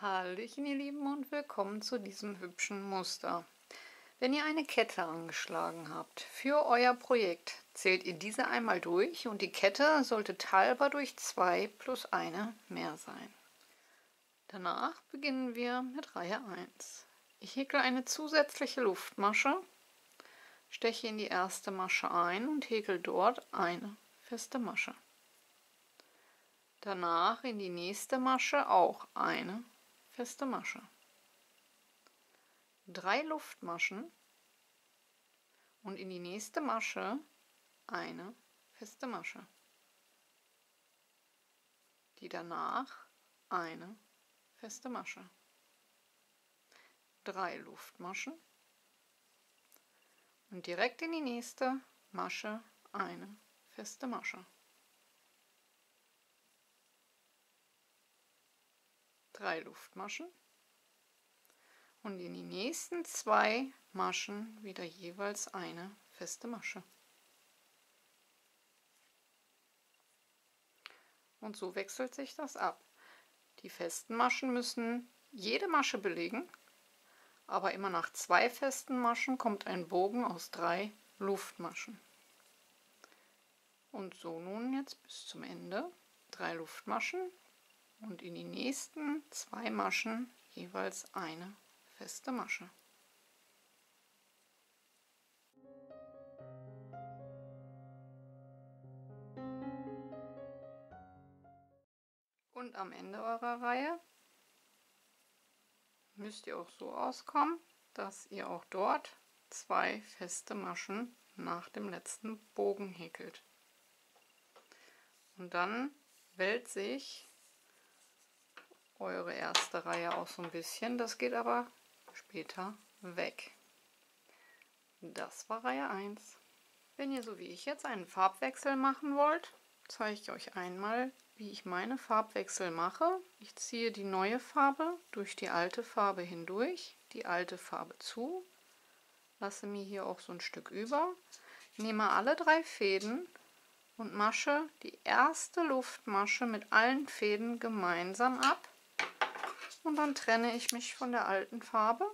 Hallöchen ihr Lieben und willkommen zu diesem hübschen Muster. Wenn ihr eine Kette angeschlagen habt für euer Projekt, zählt ihr diese einmal durch und die Kette sollte teilbar durch 2 plus eine mehr sein. Danach beginnen wir mit Reihe 1. Ich häkle eine zusätzliche Luftmasche, steche in die erste Masche ein und häkle dort eine feste Masche. Danach in die nächste Masche auch eine feste Masche. 3 Luftmaschen und in die nächste Masche eine feste Masche. Die danach eine feste Masche. 3 Luftmaschen und direkt in die nächste Masche eine feste Masche. 3 Luftmaschen und in die nächsten 2 Maschen wieder jeweils eine feste Masche. Und so wechselt sich das ab. Die festen Maschen müssen jede Masche belegen, aber immer nach 2 festen Maschen kommt ein Bogen aus 3 Luftmaschen. Und so nun jetzt bis zum Ende 3 Luftmaschen und in die nächsten 2 Maschen jeweils eine feste Masche. Und am Ende eurer Reihe müsst ihr auch so auskommen, dass ihr auch dort 2 feste Maschen nach dem letzten Bogen häkelt. Und dann wellt sich eure erste Reihe auch so ein bisschen, das geht aber später weg. Das war Reihe 1. Wenn ihr so wie ich jetzt einen Farbwechsel machen wollt, zeige ich euch einmal, wie ich meine Farbwechsel mache. Ich ziehe die neue Farbe durch die alte Farbe hindurch, die alte Farbe zu, lasse mir hier auch so ein Stück über, nehme alle 3 Fäden und masche die erste Luftmasche mit allen Fäden gemeinsam ab. Und dann trenne ich mich von der alten Farbe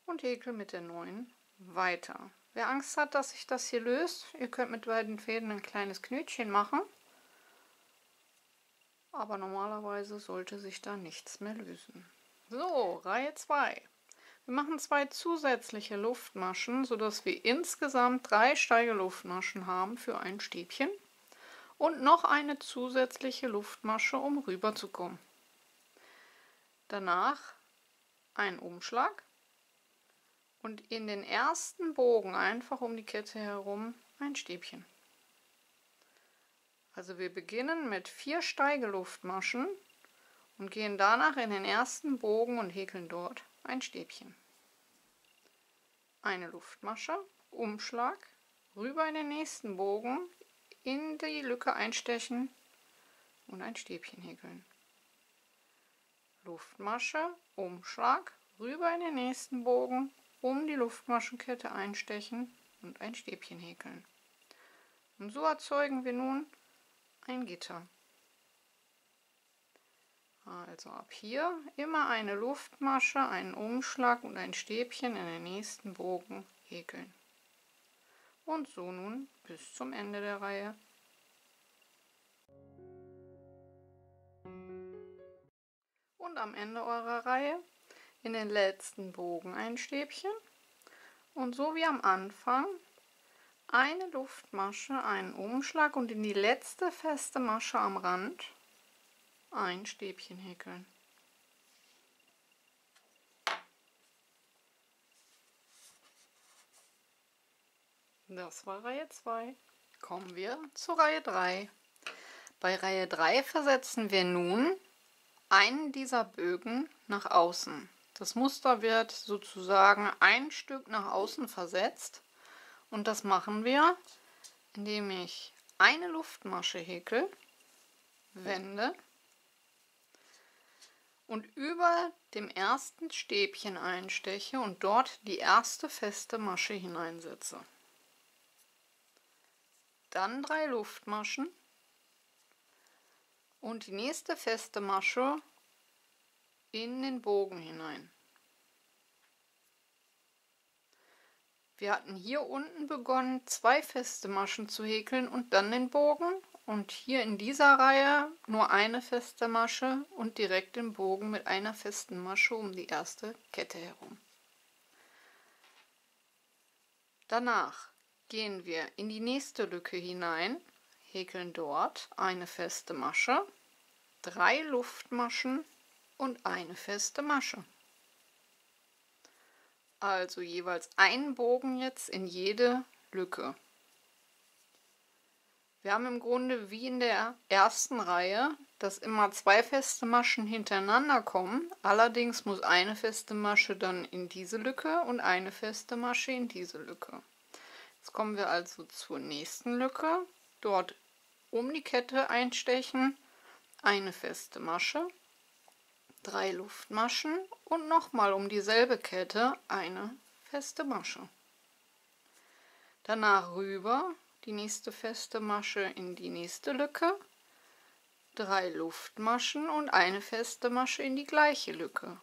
und häkle mit der neuen weiter. Wer Angst hat, dass sich das hier löst, ihr könnt mit beiden Fäden ein kleines Knötchen machen. Aber normalerweise sollte sich da nichts mehr lösen. So, Reihe 2. Wir machen 2 zusätzliche Luftmaschen, sodass wir insgesamt 3 Steigeluftmaschen haben für ein Stäbchen. Und noch eine zusätzliche Luftmasche, um rüber zu kommen. Danach ein Umschlag und in den ersten Bogen einfach um die Kette herum ein Stäbchen. Also wir beginnen mit 4 Steigeluftmaschen und gehen danach in den ersten Bogen und häkeln dort ein Stäbchen. Eine Luftmasche, Umschlag, rüber in den nächsten Bogen, in die Lücke einstechen und ein Stäbchen häkeln. Luftmasche, Umschlag, rüber in den nächsten Bogen, um die Luftmaschenkette einstechen und ein Stäbchen häkeln. Und so erzeugen wir nun ein Gitter. Also ab hier immer eine Luftmasche, einen Umschlag und ein Stäbchen in den nächsten Bogen häkeln. Und so nun bis zum Ende der Reihe. Und am Ende eurer Reihe in den letzten Bogen ein Stäbchen. Und so wie am Anfang eine Luftmasche, einen Umschlag und in die letzte feste Masche am Rand ein Stäbchen häkeln. Das war Reihe 2. Kommen wir zu Reihe 3. Bei Reihe 3 versetzen wir nun einen dieser Bögen nach außen. Das Muster wird sozusagen ein Stück nach außen versetzt und das machen wir, indem ich eine Luftmasche häkel, wende und über dem ersten Stäbchen einsteche und dort die erste feste Masche hineinsetze. Dann 3 Luftmaschen und die nächste feste Masche in den Bogen hinein. Wir hatten hier unten begonnen, 2 feste Maschen zu häkeln und dann den Bogen, und hier in dieser Reihe nur eine feste Masche und direkt den Bogen mit einer festen Masche um die erste Kette herum. Danach gehen wir in die nächste Lücke hinein, häkeln dort eine feste Masche, 3 Luftmaschen und eine feste Masche. Also jeweils einen Bogen jetzt in jede Lücke. Wir haben im Grunde wie in der ersten Reihe, dass immer 2 feste Maschen hintereinander kommen. Allerdings muss eine feste Masche dann in diese Lücke und eine feste Masche in diese Lücke. Jetzt kommen wir also zur nächsten Lücke. Dort um die Kette einstechen, eine feste Masche, 3 Luftmaschen und nochmal um dieselbe Kette eine feste Masche. Danach rüber die nächste feste Masche in die nächste Lücke, 3 Luftmaschen und eine feste Masche in die gleiche Lücke.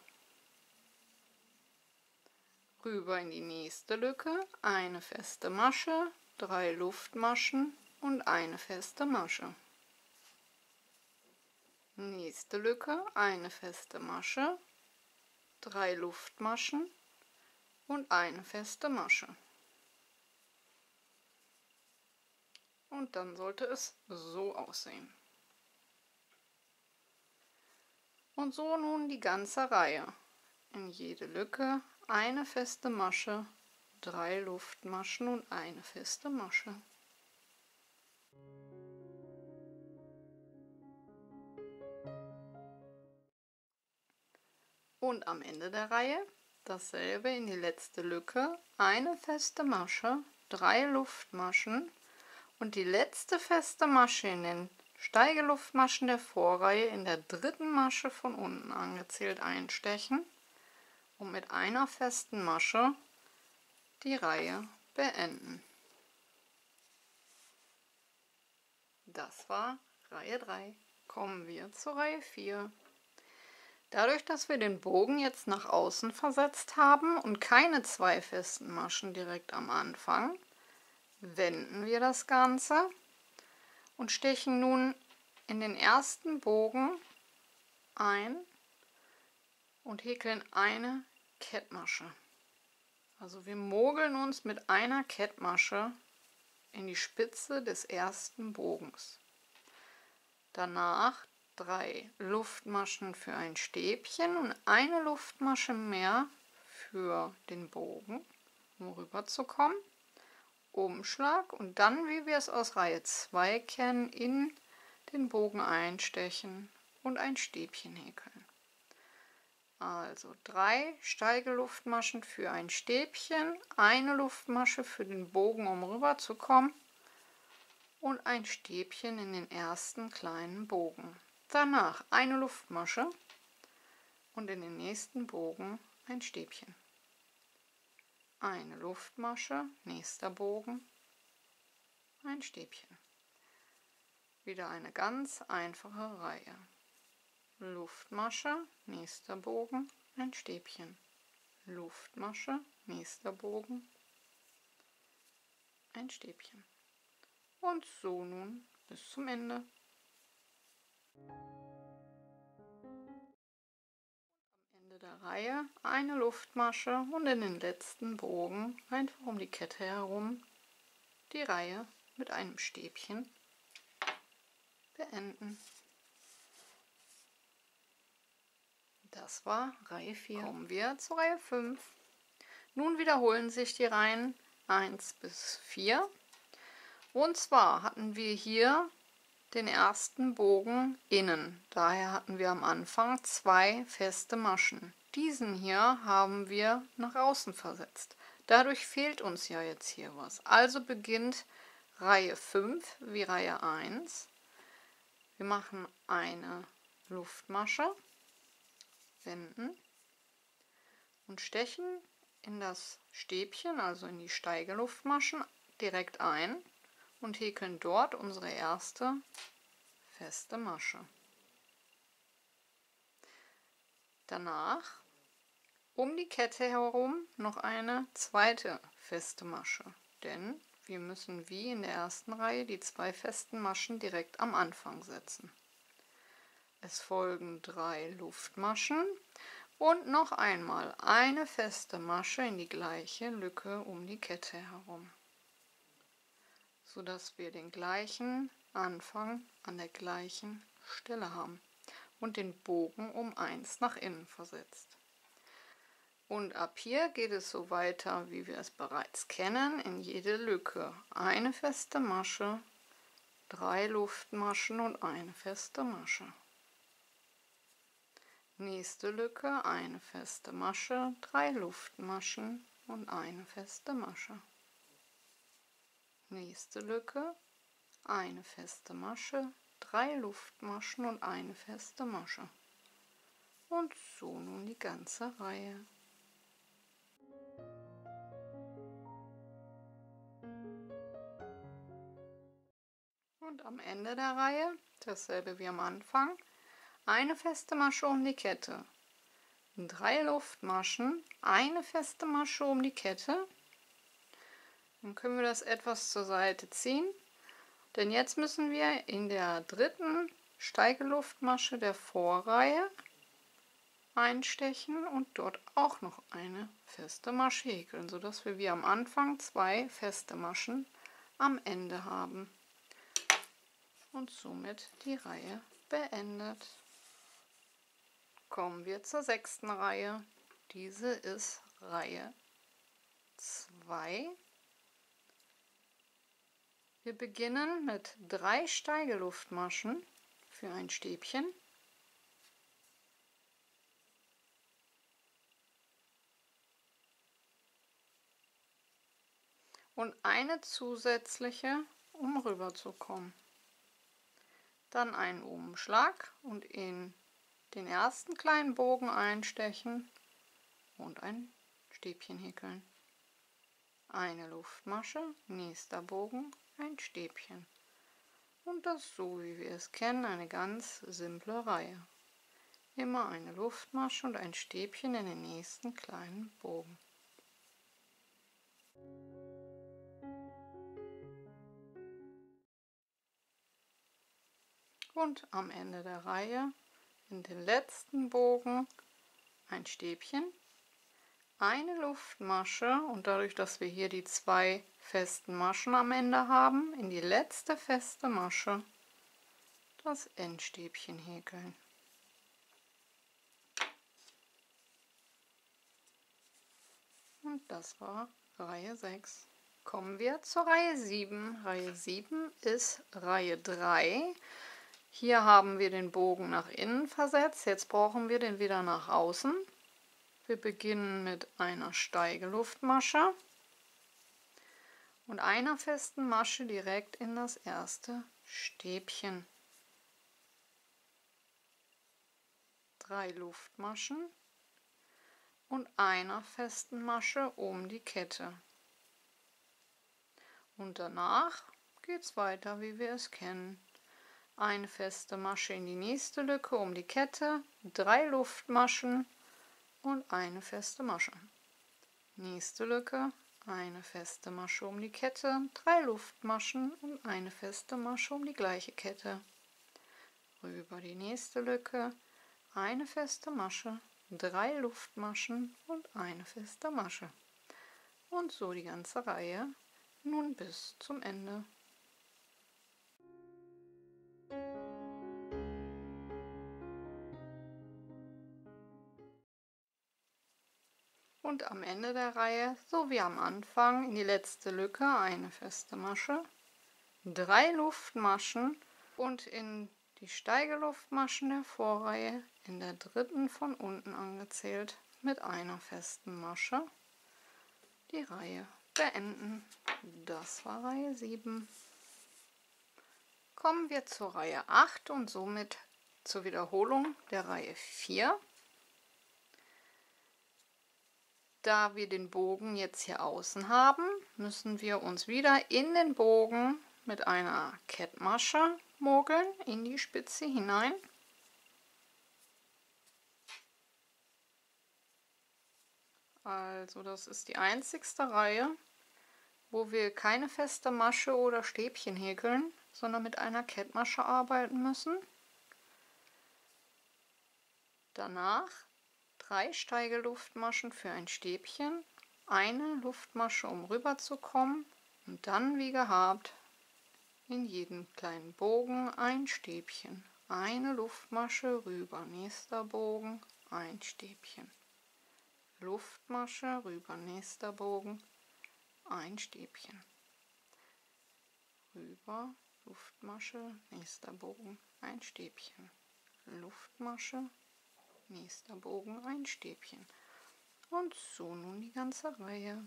Rüber in die nächste Lücke, eine feste Masche, 3 Luftmaschen und eine feste Masche. Nächste Lücke, eine feste Masche, 3 Luftmaschen und eine feste Masche. Und dann sollte es so aussehen. Und so nun die ganze Reihe. In jede Lücke eine feste Masche, 3 Luftmaschen und eine feste Masche. Und am Ende der Reihe dasselbe in die letzte Lücke, eine feste Masche, 3 Luftmaschen und die letzte feste Masche in den Steigeluftmaschen der Vorreihe in der dritten Masche von unten angezählt einstechen und mit einer festen Masche die Reihe beenden. Das war Reihe 3. Kommen wir zur Reihe 4. Dadurch, dass wir den Bogen jetzt nach außen versetzt haben und keine 2 festen Maschen direkt am Anfang, wenden wir das Ganze und stechen nun in den ersten Bogen ein und häkeln eine Kettmasche. Also wir mogeln uns mit einer Kettmasche in die Spitze des ersten Bogens. Danach 3 Luftmaschen für ein Stäbchen und eine Luftmasche mehr für den Bogen, um rüber zu kommen. Umschlag und dann, wie wir es aus Reihe 2 kennen, in den Bogen einstechen und ein Stäbchen häkeln. Also 3 Steigeluftmaschen für ein Stäbchen, eine Luftmasche für den Bogen, um rüber zu kommen, und ein Stäbchen in den ersten kleinen Bogen. Danach eine Luftmasche und in den nächsten Bogen ein Stäbchen. Eine Luftmasche, nächster Bogen, ein Stäbchen. Wieder eine ganz einfache Reihe. Luftmasche, nächster Bogen, ein Stäbchen. Luftmasche, nächster Bogen, ein Stäbchen. Und so nun bis zum Ende. Am Ende der Reihe eine Luftmasche und in den letzten Bogen einfach um die Kette herum die Reihe mit einem Stäbchen beenden. Das war Reihe 4. Kommen wir zur Reihe 5. Nun wiederholen sich die Reihen 1 bis 4. Und zwar hatten wir hier den ersten Bogen innen. Daher hatten wir am Anfang 2 feste Maschen. Diesen hier haben wir nach außen versetzt. Dadurch fehlt uns ja jetzt hier was. Also beginnt Reihe 5 wie Reihe 1. Wir machen eine Luftmasche, wenden und stechen in das Stäbchen, also in die Steigeluftmaschen, direkt ein und häkeln dort unsere erste feste Masche. Danach um die Kette herum noch eine zweite feste Masche, denn wir müssen wie in der ersten Reihe die 2 festen Maschen direkt am Anfang setzen. Es folgen 3 Luftmaschen und noch einmal eine feste Masche in die gleiche Lücke um die Kette herum, sodass wir den gleichen Anfang an der gleichen Stelle haben und den Bogen um 1 nach innen versetzt. Und ab hier geht es so weiter, wie wir es bereits kennen, in jede Lücke eine feste Masche, 3 Luftmaschen und eine feste Masche. Nächste Lücke, eine feste Masche, 3 Luftmaschen und eine feste Masche. Nächste Lücke, eine feste Masche, 3 Luftmaschen und eine feste Masche. Und so nun die ganze Reihe. Und am Ende der Reihe, dasselbe wie am Anfang, eine feste Masche um die Kette, 3 Luftmaschen, eine feste Masche um die Kette. Dann können wir das etwas zur Seite ziehen, denn jetzt müssen wir in der dritten Steigeluftmasche der Vorreihe einstechen und dort auch noch eine feste Masche häkeln, sodass wir wie am Anfang 2 feste Maschen am Ende haben. Und somit die Reihe beendet. Kommen wir zur 6. Reihe. Diese ist Reihe 2. Wir beginnen mit 3 Steigeluftmaschen für ein Stäbchen. Und eine zusätzliche, um rüber zu kommen. Dann einen Umschlag und in den ersten kleinen Bogen einstechen und ein Stäbchen häkeln. Eine Luftmasche, nächster Bogen, ein Stäbchen. Und das so, wie wir es kennen, eine ganz simple Reihe. Immer eine Luftmasche und ein Stäbchen in den nächsten kleinen Bogen. Und am Ende der Reihe in den letzten Bogen ein Stäbchen, eine Luftmasche und dadurch, dass wir hier die 2 festen Maschen am Ende haben, in die letzte feste Masche das Endstäbchen häkeln. Und das war Reihe 6. Kommen wir zur Reihe 7. Reihe 7 ist Reihe 3. Hier haben wir den Bogen nach innen versetzt, jetzt brauchen wir den wieder nach außen. Wir beginnen mit einer Steigeluftmasche und einer festen Masche direkt in das erste Stäbchen. 3 Luftmaschen und einer festen Masche um die Kette. Und danach geht es weiter, wie wir es kennen. Eine feste Masche in die nächste Lücke um die Kette, 3 Luftmaschen und eine feste Masche. Nächste Lücke, eine feste Masche um die Kette, 3 Luftmaschen und eine feste Masche um die gleiche Kette. Rüber die nächste Lücke, eine feste Masche, 3 Luftmaschen und eine feste Masche. Und so die ganze Reihe, nun bis zum Ende. Und am Ende der Reihe, so wie am Anfang, in die letzte Lücke eine feste Masche, 3 Luftmaschen und in die Steigeluftmaschen der Vorreihe in der dritten von unten angezählt mit einer festen Masche die Reihe beenden. Das war Reihe 7. Kommen wir zur Reihe 8 und somit zur Wiederholung der Reihe 4. Da wir den Bogen jetzt hier außen haben, müssen wir uns wieder in den Bogen mit einer Kettmasche mogeln in die Spitze hinein. Also das ist die einzigste Reihe, wo wir keine feste Masche oder Stäbchen häkeln, sondern mit einer Kettmasche arbeiten müssen. Danach 3 Steigeluftmaschen für ein Stäbchen, eine Luftmasche, um rüber zu kommen, und dann wie gehabt in jeden kleinen Bogen ein Stäbchen. Eine Luftmasche rüber, nächster Bogen, ein Stäbchen. Luftmasche rüber, nächster Bogen, ein Stäbchen. Rüber, Luftmasche, nächster Bogen, ein Stäbchen. Luftmasche, nächster Bogen, ein Stäbchen. Und so nun die ganze Reihe.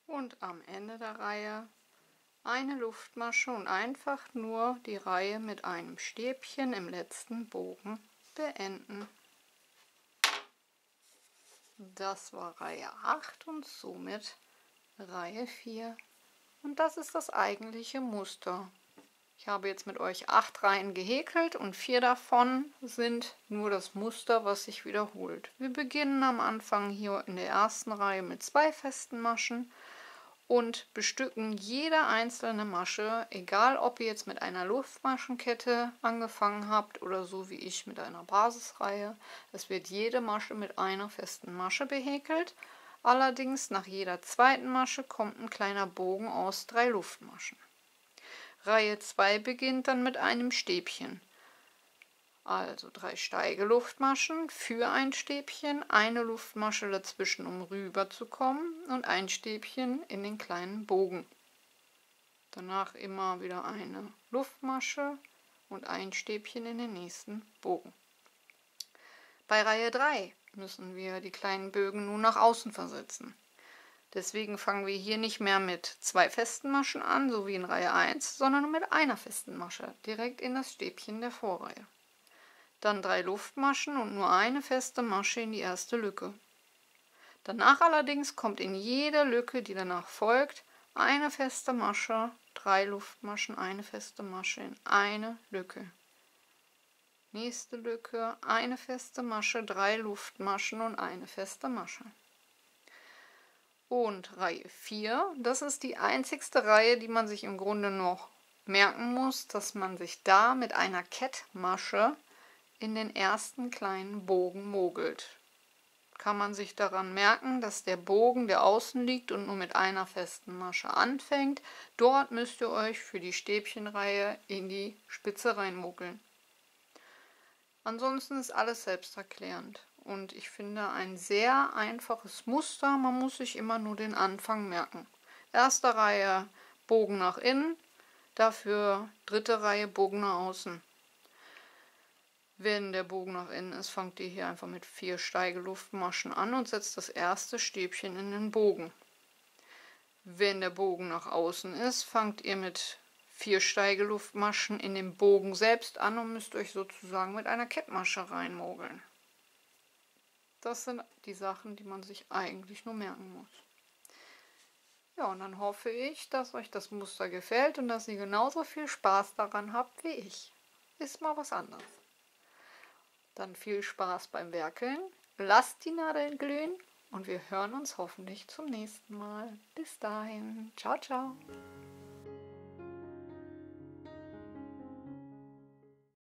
Und am Ende der Reihe eine Luftmasche und einfach nur die Reihe mit einem Stäbchen im letzten Bogen beenden. Das war Reihe 8 und somit Reihe 4. Und das ist das eigentliche Muster. Ich habe jetzt mit euch 8 Reihen gehäkelt und 4 davon sind nur das Muster, was sich wiederholt. Wir beginnen am Anfang hier in der ersten Reihe mit 2 festen Maschen und bestücken jede einzelne Masche, egal ob ihr jetzt mit einer Luftmaschenkette angefangen habt oder so wie ich mit einer Basisreihe. Es wird jede Masche mit einer festen Masche behäkelt. Allerdings nach jeder zweiten Masche kommt ein kleiner Bogen aus 3 Luftmaschen. Reihe 2 beginnt dann mit einem Stäbchen. Also 3 Steigeluftmaschen für ein Stäbchen, eine Luftmasche dazwischen, um rüber zu kommen, und ein Stäbchen in den kleinen Bogen. Danach immer wieder eine Luftmasche und ein Stäbchen in den nächsten Bogen. Bei Reihe 3 müssen wir die kleinen Bögen nun nach außen versetzen. Deswegen fangen wir hier nicht mehr mit 2 festen Maschen an, so wie in Reihe 1, sondern mit einer festen Masche, direkt in das Stäbchen der Vorreihe. Dann 3 Luftmaschen und nur eine feste Masche in die erste Lücke. Danach allerdings kommt in jede Lücke, die danach folgt, eine feste Masche, 3 Luftmaschen, eine feste Masche in eine Lücke. Nächste Lücke, eine feste Masche, 3 Luftmaschen und eine feste Masche. Und Reihe 4, das ist die einzigste Reihe, die man sich im Grunde noch merken muss, dass man sich da mit einer Kettmasche in den ersten kleinen Bogen mogelt. Kann man sich daran merken, dass der Bogen, der außen liegt und nur mit einer festen Masche anfängt, dort müsst ihr euch für die Stäbchenreihe in die Spitze reinmogeln. Ansonsten ist alles selbsterklärend und ich finde ein sehr einfaches Muster. Man muss sich immer nur den Anfang merken. Erste Reihe Bogen nach innen, dafür dritte Reihe Bogen nach außen. Wenn der Bogen nach innen ist, fangt ihr hier einfach mit 4 Steigeluftmaschen an und setzt das erste Stäbchen in den Bogen. Wenn der Bogen nach außen ist, fangt ihr mit 4 Steigeluftmaschen in den Bogen selbst an und müsst euch sozusagen mit einer Kettmasche reinmogeln. Das sind die Sachen, die man sich eigentlich nur merken muss. Ja, und dann hoffe ich, dass euch das Muster gefällt und dass ihr genauso viel Spaß daran habt wie ich. Ist mal was anderes. Dann viel Spaß beim Werkeln, lasst die Nadeln glühen und wir hören uns hoffentlich zum nächsten Mal. Bis dahin, ciao, ciao.